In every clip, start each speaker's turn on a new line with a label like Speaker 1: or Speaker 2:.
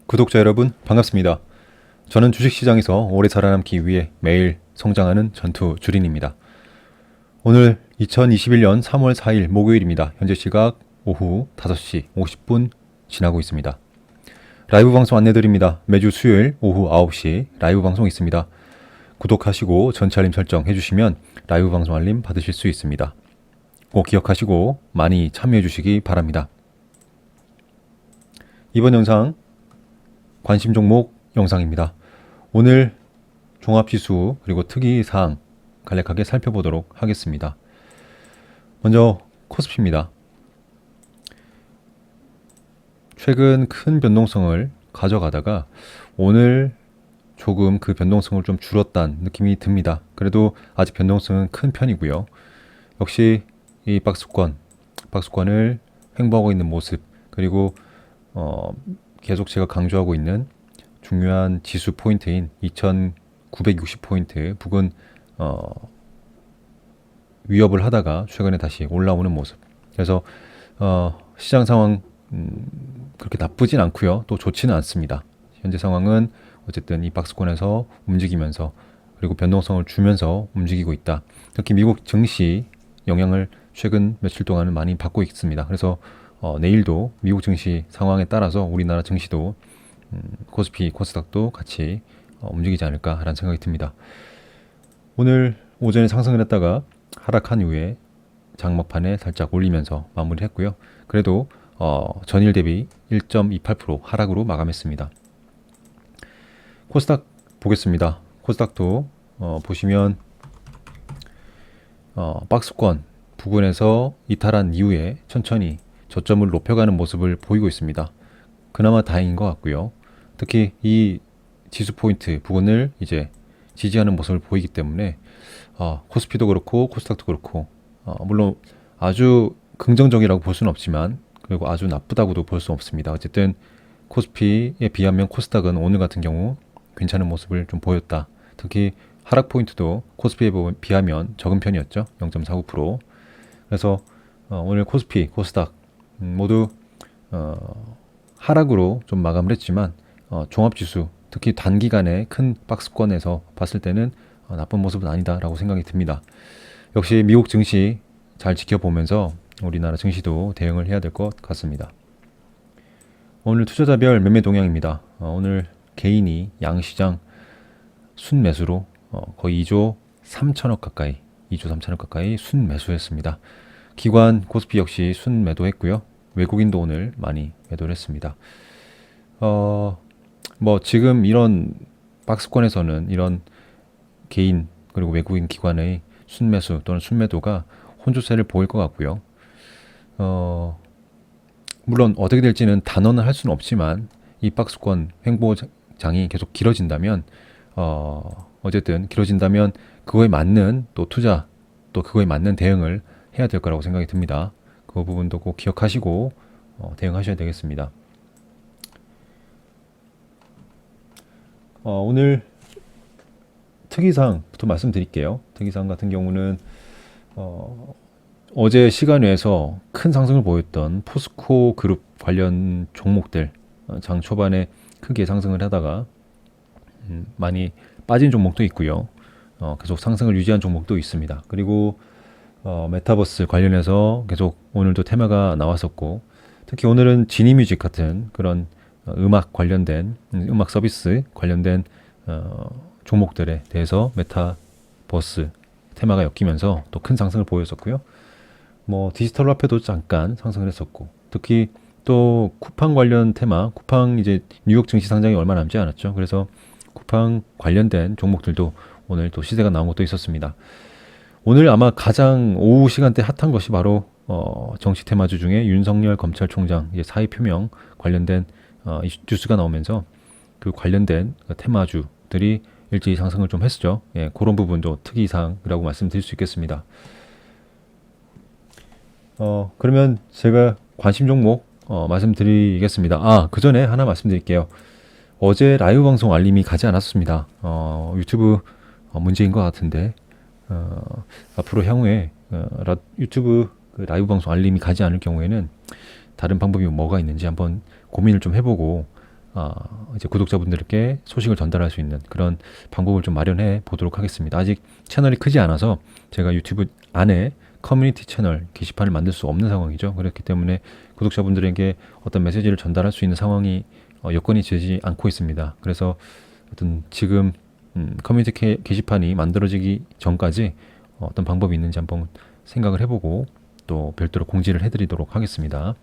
Speaker 1: 구독자 여러분 반갑습니다. 저는 주식시장에서 오래 살아남기 위해 매일 성장하는 전투 주린입니다. 오늘 2021년 3월 4일 목요일입니다. 현재 시각 오후 5시 50분 지나고 있습니다. 라이브 방송 안내드립니다. 매주 수요일 오후 9시 라이브 방송 있습니다. 구독하시고 전체 알림 설정 해주시면 라이브 방송 알림 받으실 수 있습니다. 꼭 기억하시고 많이 참여해 주시기 바랍니다. 이번 영상 관심 종목 영상입니다. 오늘 종합지수 그리고 특이사항 간략하게 살펴보도록 하겠습니다. 먼저 코스피입니다. 최근 큰 변동성을 가져가다가 오늘 조금 그 변동성을 좀 줄었다는 느낌이 듭니다. 그래도 아직 변동성은 큰 편이고요. 역시 이 박스권을 횡보하고 있는 모습, 그리고 계속 제가 강조하고 있는 중요한 지수 포인트인 2960포인트 부근 위협을 하다가 최근에 다시 올라오는 모습. 그래서 시장 상황 그렇게 나쁘진 않고요. 또 좋지는 않습니다. 현재 상황은 어쨌든 이 박스권에서 움직이면서 그리고 변동성을 주면서 움직이고 있다. 특히 미국 증시 영향을 최근 며칠 동안은 많이 받고 있습니다. 그래서 내일도 미국 증시 상황에 따라서 우리나라 증시도 코스피, 코스닥도 같이 움직이지 않을까라는 생각이 듭니다. 오늘 오전에 상승을 했다가 하락한 이후에 장막판에 살짝 올리면서 마무리를 했고요. 그래도 전일 대비 1.28% 하락으로 마감했습니다. 코스닥 보겠습니다. 코스닥도 보시면 박스권 부근에서 이탈한 이후에 천천히 저점을 높여가는 모습을 보이고 있습니다. 그나마 다행인 것 같고요. 특히 이 지수 포인트 부근을 이제 지지하는 모습을 보이기 때문에 코스피도 그렇고 코스닥도 그렇고 물론 아주 긍정적이라고 볼 수는 없지만 그리고 아주 나쁘다고도 볼 수 없습니다. 어쨌든 코스피에 비하면 코스닥은 오늘 같은 경우 괜찮은 모습을 좀 보였다. 특히 하락 포인트도 코스피에 비하면 적은 편이었죠. 0.49%. 그래서 오늘 코스피, 코스닥 모두 하락으로 좀 마감을 했지만 종합지수 특히 단기간에 큰 박스권에서 봤을 때는 나쁜 모습은 아니다라고 생각이 듭니다. 역시 미국 증시 잘 지켜보면서 우리나라 증시도 대응을 해야 될 것 같습니다. 오늘 투자자별 매매 동향입니다. 오늘 개인이 양시장 순매수로 거의 2조 3천억 가까이 2조 3천억 가까이 순매수했습니다. 기관 코스피 역시 순매도했고요. 외국인도 오늘 많이 매도를 했습니다. 지금 이런 박스권에서는 이런 개인 그리고 외국인 기관의 순매수 또는 순매도가 혼조세를 보일 것 같고요. 물론 어떻게 될지는 단언을 할 수는 없지만 이 박스권 횡보장이 계속 길어진다면 어쨌든 길어진다면 그거에 맞는 또 투자 또 그거에 맞는 대응을 해야 될 거라고 생각이 듭니다. 그 부분도 꼭 기억하시고 대응하셔야 되겠습니다. 오늘 특이사항부터 말씀드릴게요. 특이사항 같은 경우는 어제 시간 외에서 큰 상승을 보였던 포스코 그룹 관련 종목들 장 초반에 크게 상승을 하다가 많이 빠진 종목도 있고요. 계속 상승을 유지한 종목도 있습니다. 그리고 메타버스 관련해서 계속 오늘도 테마가 나왔었고, 특히 오늘은 지니뮤직 같은 그런 음악 관련된 음악 서비스 관련된 종목들에 대해서 메타버스 테마가 엮이면서 또 큰 상승을 보였었고요. 디지털 화폐도 잠깐 상승을 했었고, 특히 또 쿠팡 관련 테마, 쿠팡 이제 뉴욕 증시 상장이 얼마 남지 않았죠. 그래서 쿠팡 관련된 종목들도 오늘 또 시세가 나온 것도 있었습니다. 오늘 아마 가장 오후 시간대 핫한 것이 바로 정치 테마주 중에 윤석열 검찰총장 이제 사의 표명 관련된 뉴스가 나오면서 그 관련된 테마주들이 일제히 상승을 좀 했죠. 예, 그런 부분도 특이사항이라고 말씀드릴 수 있겠습니다. 그러면 제가 관심 종목 말씀드리겠습니다. 그 전에 하나 말씀드릴게요. 어제 라이브 방송 알림이 가지 않았습니다. 유튜브 문제인 것 같은데 앞으로 향후에 유튜브 라이브 방송 알림이 가지 않을 경우에는 다른 방법이 뭐가 있는지 한번 고민을 좀 해보고 이제 구독자분들께 소식을 전달할 수 있는 그런 방법을 좀 마련해 보도록 하겠습니다. 아직 채널이 크지 않아서 제가 유튜브 안에 커뮤니티 채널 게시판을 만들 수 없는 상황이죠. 그렇기 때문에 구독자분들에게 어떤 메시지를 전달할 수 있는 상황이 여건이 되지 않고 있습니다. 그래서 어떤 지금 커뮤니티 게시판이 만들어지기 전까지 어떤 방법이 있는지 한번 생각을 해보고 또 별도로 공지를 해드리도록 하겠습니다.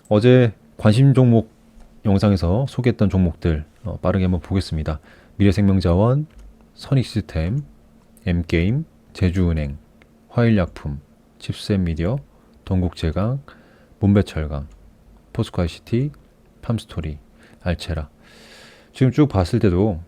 Speaker 1: 어제 관심 종목 영상에서 소개했던 종목들 빠르게 한번 보겠습니다. 미래생명자원, 선익시스템, M게임, 제주은행, 화일약품, 칩셋미디어, 동국제강, 문배철강, 포스코ICT, 팜스토리, 알체라. 지금 쭉 봤을 때도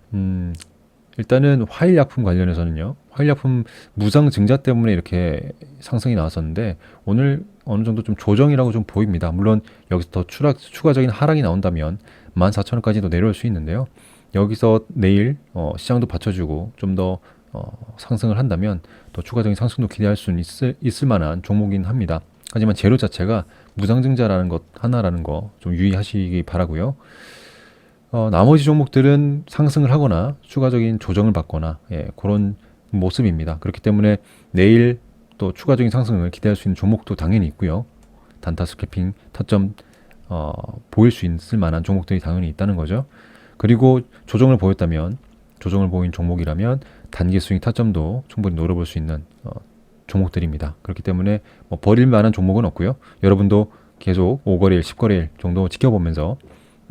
Speaker 1: 일단은 화일약품 관련해서는요. 화일약품 무상증자 때문에 이렇게 상승이 나왔었는데 오늘 어느 정도 좀 조정이라고 좀 보입니다. 물론 여기서 더 추가적인 하락이 나온다면 14,000원까지도 내려올 수 있는데요. 여기서 내일 시장도 받쳐주고 좀 더 상승을 한다면 또 추가적인 상승도 기대할 수 있을 만한 종목이긴 합니다. 하지만 재료 자체가 무상증자라는 것 하나라는 거 좀 유의하시기 바라고요. 나머지 종목들은 상승을 하거나 추가적인 조정을 받거나 그런 모습입니다. 그렇기 때문에 내일 또 추가적인 상승을 기대할 수 있는 종목도 당연히 있고요. 단타 스캘핑 타점 보일 수 있을 만한 종목들이 당연히 있다는 거죠. 그리고 조정을 보였다면 조정을 보인 종목이라면 단기 스윙 타점도 충분히 노려볼 수 있는 종목들입니다. 그렇기 때문에 버릴 만한 종목은 없고요. 여러분도 계속 5거래일, 10거래일 정도 지켜보면서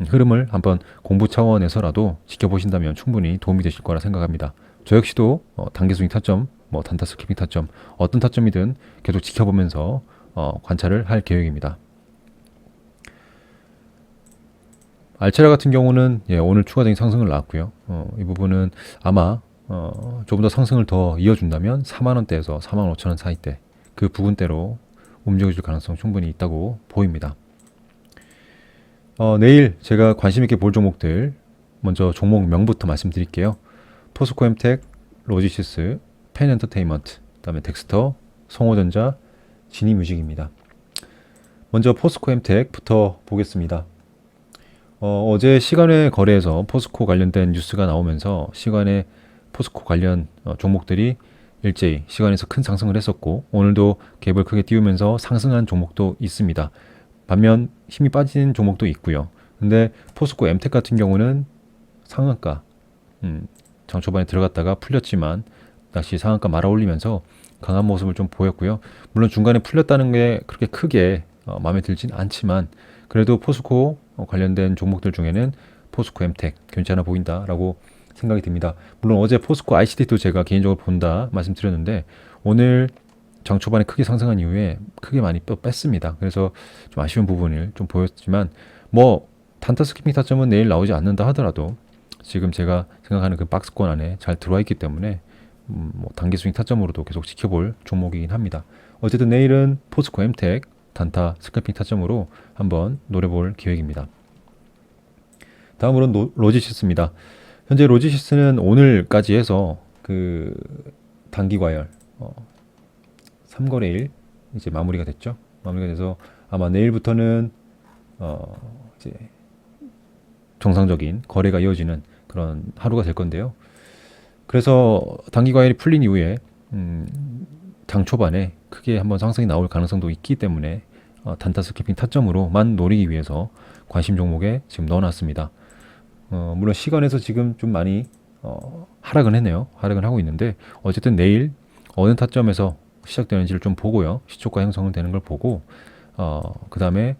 Speaker 1: 흐름을 한번 공부 차원에서라도 지켜보신다면 충분히 도움이 되실 거라 생각합니다. 저 역시도 단기 스윙 타점, 단타 스캐핑 타점, 어떤 타점이든 계속 지켜보면서 관찰을 할 계획입니다. 알체라 같은 경우는 오늘 추가적인 상승을 나왔고요. 이 부분은 아마 조금 더 상승을 더 이어준다면 4만원대에서 45,000원 사이대 그 부근대로 움직여줄 가능성 충분히 있다고 보입니다. 내일 제가 관심있게 볼 종목들 먼저 종목명부터 말씀드릴게요. 포스코엠텍, 로지시스, 펜엔터테인먼트, 그 다음에 덱스터, 성호전자, 지니뮤직입니다. 먼저 포스코엠텍부터 보겠습니다. 어제 시간외 거래에서 포스코 관련된 뉴스가 나오면서 시간외 포스코 관련 종목들이 일제히 시간에서 큰 상승을 했었고 오늘도 갭을 크게 띄우면서 상승한 종목도 있습니다. 반면 힘이 빠진 종목도 있고요. 근데 포스코 엠텍 같은 경우는 상한가 장 초반에 들어갔다가 풀렸지만 다시 상한가 말아 올리면서 강한 모습을 좀 보였고요. 물론 중간에 풀렸다는 게 그렇게 크게 마음에 들진 않지만 그래도 포스코 관련된 종목들 중에는 포스코 엠텍 괜찮아 보인다라고 생각이 듭니다. 물론 어제 포스코 ICT도 제가 개인적으로 본다 말씀드렸는데 오늘 장 초반에 크게 상승한 이후에 크게 많이 뺐습니다. 그래서 좀 아쉬운 부분을 좀 보였지만 단타 스캐핑 타점은 내일 나오지 않는다 하더라도 지금 제가 생각하는 그 박스권 안에 잘 들어와 있기 때문에 단기 스윙 타점으로도 계속 지켜볼 종목이긴 합니다. 어쨌든 내일은 포스코 엠텍 단타 스캐핑 타점으로 한번 노려볼 계획입니다. 다음으로는 로지시스입니다. 현재 로지시스는 오늘까지 해서 그 단기 과열 3거래일 이제 마무리가 됐죠. 마무리가 돼서 아마 내일부터는 이제 정상적인 거래가 이어지는 그런 하루가 될 건데요. 그래서 단기 과열이 풀린 이후에 장 초반에 크게 한번 상승이 나올 가능성도 있기 때문에 단타 스캐핑 타점으로만 노리기 위해서 관심 종목에 지금 넣어놨습니다. 물론 시간에서 지금 좀 많이 하락은 했네요. 하락은 하고 있는데 어쨌든 내일 어느 타점에서 시작되는지를 좀 보고요. 시초가 형성은 되는 걸 보고 그 다음에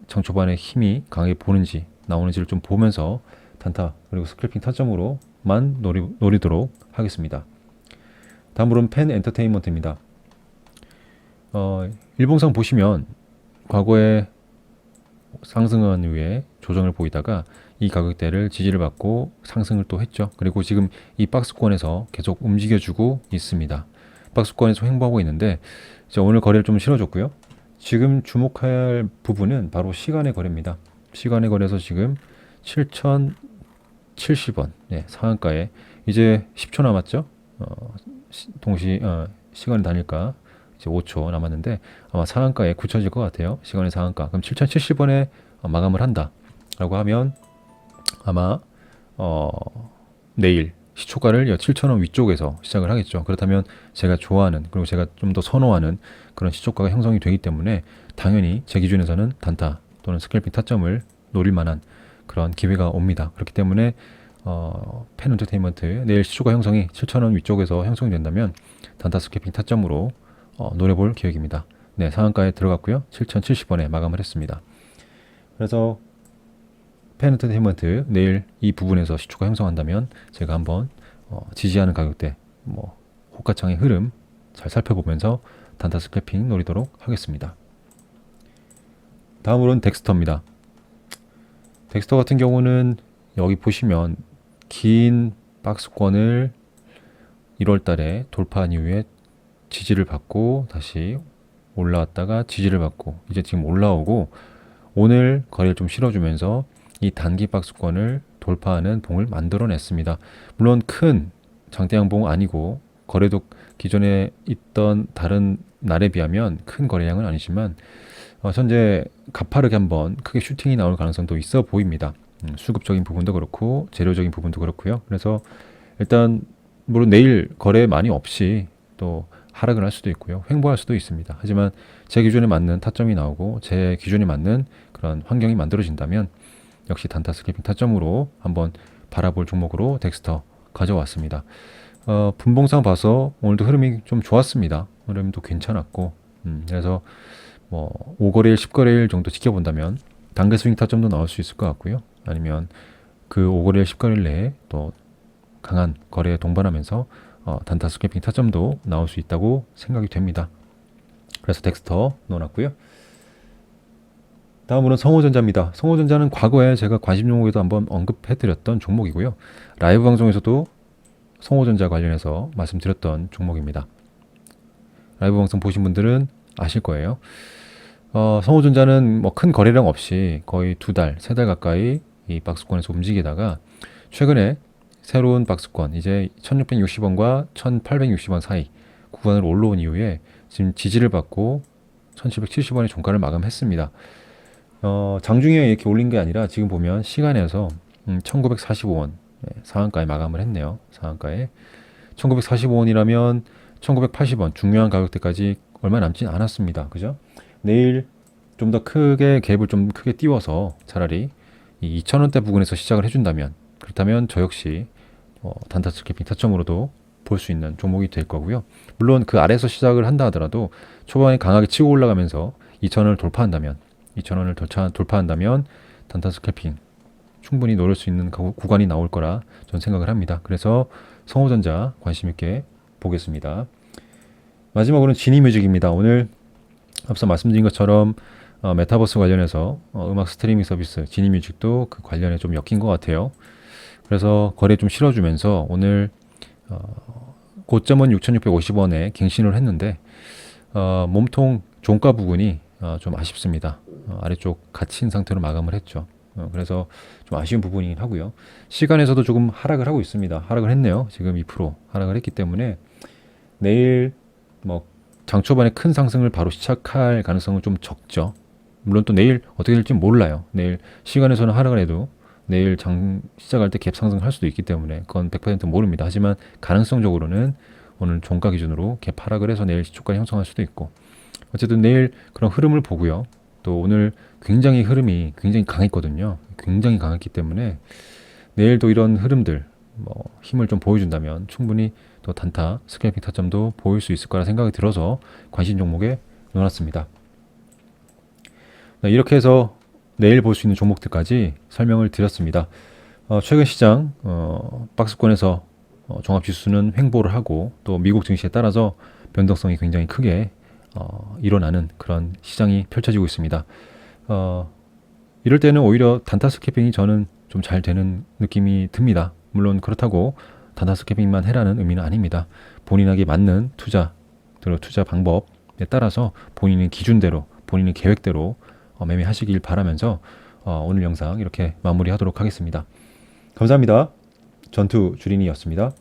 Speaker 1: 장 초반에 힘이 강하게 보는지 나오는지를 좀 보면서 단타 그리고 스캘핑 타점으로만 노리도록 하겠습니다. 다음으로는 펜 엔터테인먼트입니다. 일봉상 보시면 과거에 상승한 후에 조정을 보이다가 이 가격대를 지지를 받고 상승을 또 했죠. 그리고 지금 이 박스권에서 계속 움직여주고 있습니다. 박스권에서 횡보하고 있는데 오늘 거래를 좀 실어줬고요. 지금 주목할 부분은 바로 시간의 거래입니다. 시간의 거래에서 지금 7,070원 상한가에 이제 10초 남았죠. 시간이 다닐까 이제 5초 남았는데 아마 상한가에 굳혀질 것 같아요. 시간의 상한가. 그럼 7,070원에 마감을 한다라고 하면 아마 내일 시초가를 7,000원 위쪽에서 시작을 하겠죠. 그렇다면 제가 좋아하는 그리고 제가 좀 더 선호하는 그런 시초가가 형성이 되기 때문에 당연히 제 기준에서는 단타 또는 스캘핑 타점을 노릴 만한 그런 기회가 옵니다. 그렇기 때문에 펜 엔터테인먼트 내일 시초가 형성이 7,000원 위쪽에서 형성이 된다면 단타 스캘핑 타점으로 노려볼 계획입니다. 네, 상한가에 들어갔고요. 7,070원에 마감을 했습니다. 그래서 펜 엔터테인먼트 내일 이 부분에서 시초가 형성한다면 제가 한번 지지하는 가격대 호가창의 흐름 잘 살펴보면서 단타 스캘핑 노리도록 하겠습니다. 다음으로는 덱스터입니다. 덱스터 같은 경우는 여기 보시면 긴 박스권을 1월 달에 돌파한 이후에 지지를 받고 다시 올라왔다가 지지를 받고 이제 지금 올라오고 오늘 거래를 좀 실어주면서 이 단기 박스권을 돌파하는 봉을 만들어냈습니다. 물론 큰 장대양봉 아니고 거래도 기존에 있던 다른 날에 비하면 큰 거래량은 아니지만 현재 가파르게 한번 크게 슈팅이 나올 가능성도 있어 보입니다. 수급적인 부분도 그렇고 재료적인 부분도 그렇고요. 그래서 일단 물론 내일 거래 많이 없이 또 하락을 할 수도 있고요. 횡보할 수도 있습니다. 하지만 제 기준에 맞는 타점이 나오고 제 기준에 맞는 그런 환경이 만들어진다면 역시 단타 스캘핑 타점으로 한번 바라볼 종목으로 덱스터 가져왔습니다. 분봉상 봐서 오늘도 흐름이 좀 좋았습니다. 흐름도 괜찮았고 그래서 5거래일, 10거래일 정도 지켜본다면 단기 스윙 타점도 나올 수 있을 것 같고요. 아니면 그 5거래일, 10거래일 내에 또 강한 거래에 동반하면서 단타 스캘핑 타점도 나올 수 있다고 생각이 됩니다. 그래서 덱스터 넣어놨고요. 다음으로는 성호전자입니다. 성호전자는 과거에 제가 관심 종목에도 한번 언급해드렸던 종목이고요. 라이브 방송에서도 성호전자 관련해서 말씀드렸던 종목입니다. 라이브 방송 보신 분들은 아실 거예요. 성호전자는 큰 거래량 없이 거의 2달, 3달 가까이 이 박스권에서 움직이다가 최근에 새로운 박스권 이제 1660원과 1860원 사이 구간으로 올라온 이후에 지금 지지를 받고 1770원의 종가를 마감했습니다. 장중에 이렇게 올린 게 아니라 지금 보면 시간에서 1945원 상한가에 마감을 했네요. 상한가에 1945원이라면 1980원 중요한 가격대까지 얼마 남진 않았습니다. 그죠? 내일 좀 더 크게 갭을 좀 크게 띄워서 차라리 이 2,000원대 부근에서 시작을 해준다면 그렇다면 저 역시 단타 스캘핑 타점으로도 볼 수 있는 종목이 될 거고요. 물론 그 아래에서 시작을 한다 하더라도 초반에 강하게 치고 올라가면서 2,000원을 돌파한다면 2,000원을 돌파한다면 단타 스캘핑 충분히 노릴 수 있는 구간이 나올 거라 전 생각을 합니다. 그래서 성호전자 관심 있게 보겠습니다. 마지막으로는 지니뮤직입니다. 오늘 앞서 말씀드린 것처럼 메타버스 관련해서 음악 스트리밍 서비스 지니뮤직도 그 관련에 좀 엮인 것 같아요. 그래서 거래 좀 실어주면서 오늘 고점은 6,650원에 갱신을 했는데 몸통 종가 부분이 좀 아쉽습니다. 아래쪽 갇힌 상태로 마감을 했죠. 그래서 좀 아쉬운 부분이긴 하고요. 시간에서도 조금 하락을 하고 있습니다. 하락을 했네요. 지금 2% 하락을 했기 때문에 내일 장 초반에 큰 상승을 바로 시작할 가능성은 좀 적죠. 물론 또 내일 어떻게 될지 몰라요. 내일 시간에서는 하락을 해도 내일 장 시작할 때 갭 상승할 수도 있기 때문에 그건 100% 모릅니다. 하지만 가능성적으로는 오늘 종가 기준으로 갭 하락을 해서 내일 시초가 형성할 수도 있고 어쨌든 내일 그런 흐름을 보고요. 또 오늘 굉장히 흐름이 굉장히 강했거든요. 굉장히 강했기 때문에 내일도 이런 흐름들 힘을 좀 보여준다면 충분히 또 단타 스캘핑 타점도 보일 수 있을 거라 생각이 들어서 관심 종목에 넣어놨습니다. 이렇게 해서 내일 볼 수 있는 종목들까지 설명을 드렸습니다. 최근 시장 박스권에서 종합지수는 횡보를 하고 또 미국 증시에 따라서 변동성이 굉장히 크게 일어나는 그런 시장이 펼쳐지고 있습니다. 이럴 때는 오히려 단타 스캐핑이 저는 좀 잘 되는 느낌이 듭니다. 물론 그렇다고 단타 스캐핑만 해라는 의미는 아닙니다. 본인에게 맞는 투자 방법에 따라서 본인의 기준대로 본인의 계획대로 매매하시길 바라면서 오늘 영상 이렇게 마무리하도록 하겠습니다. 감사합니다. 전투 주린이였습니다.